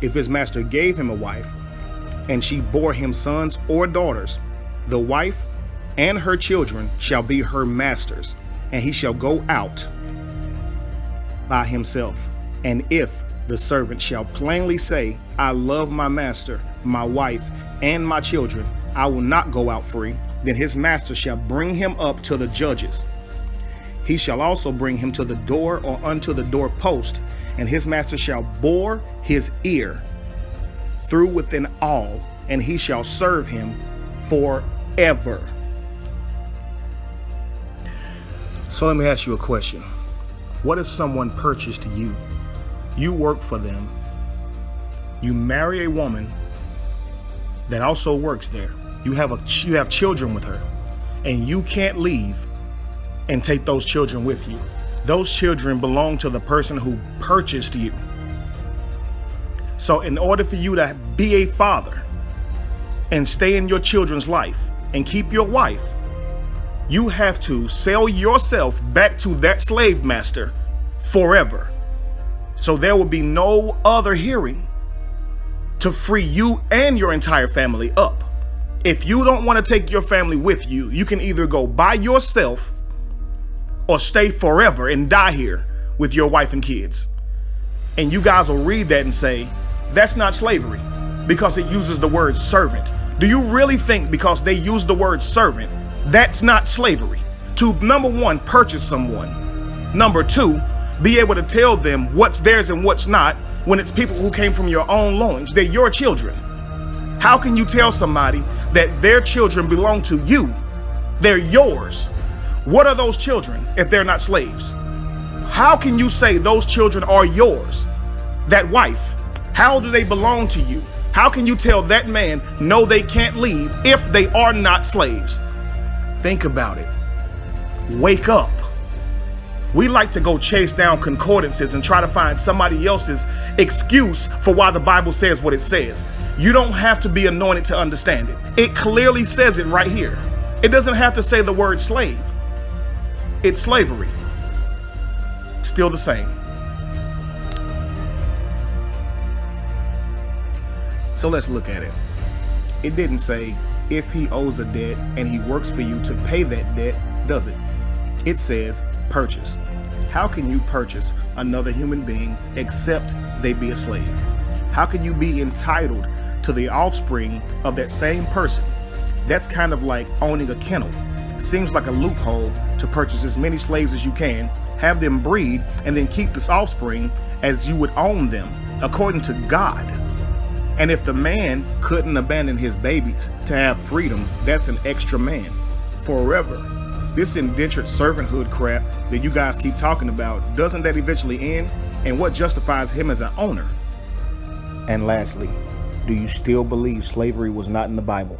If his master gave him a wife, and she bore him sons or daughters, the wife and her children shall be her master's, and he shall go out by himself. And if the servant shall plainly say, I love my master, my wife, and my children, I will not go out free, then his master shall bring him up to the judges. He shall also bring him to the door or unto the doorpost, and his master shall bore his ear through within all, and he shall serve him forever. So let me ask you a question. What if someone purchased you? You work for them. You marry a woman that also works there. You have children with her, and you can't leave and take those children with you. Those children belong to the person who purchased you. So in order for you to be a father and stay in your children's life and keep your wife, you have to sell yourself back to that slave master forever. So there will be no other hearing to free you and your entire family up. If you don't want to take your family with you, you can either go by yourself or stay forever and die here with your wife and kids. And you guys will read that and say, that's not slavery because it uses the word servant. Do you really think because they use the word servant, that's not slavery? To, number one, purchase someone. Number two, be able to tell them what's theirs and what's not when it's people who came from your own loins. They're your children. How can you tell somebody that their children belong to you? They're yours. What are those children if they're not slaves? How can you say those children are yours? That wife, how do they belong to you? How can you tell that man, no, they can't leave if they are not slaves? Think about it. Wake up. We like to go chase down concordances and try to find somebody else's excuse for why the Bible says what it says. You don't have to be anointed to understand it. It clearly says it right here. It doesn't have to say the word slave. It's slavery. Still the same. So let's look at it. It didn't say if he owes a debt and he works for you to pay that debt, does it? It says purchase. How can you purchase another human being except they be a slave? How can you be entitled to the offspring of that same person? That's kind of like owning a kennel. Seems like a loophole to purchase as many slaves as you can, have them breed, and then keep this offspring as you would own them, according to God. And if the man couldn't abandon his babies to have freedom, that's an extra man forever. This indentured servanthood crap that you guys keep talking about, doesn't that eventually end? And what justifies him as an owner? And lastly, do you still believe slavery was not in the Bible?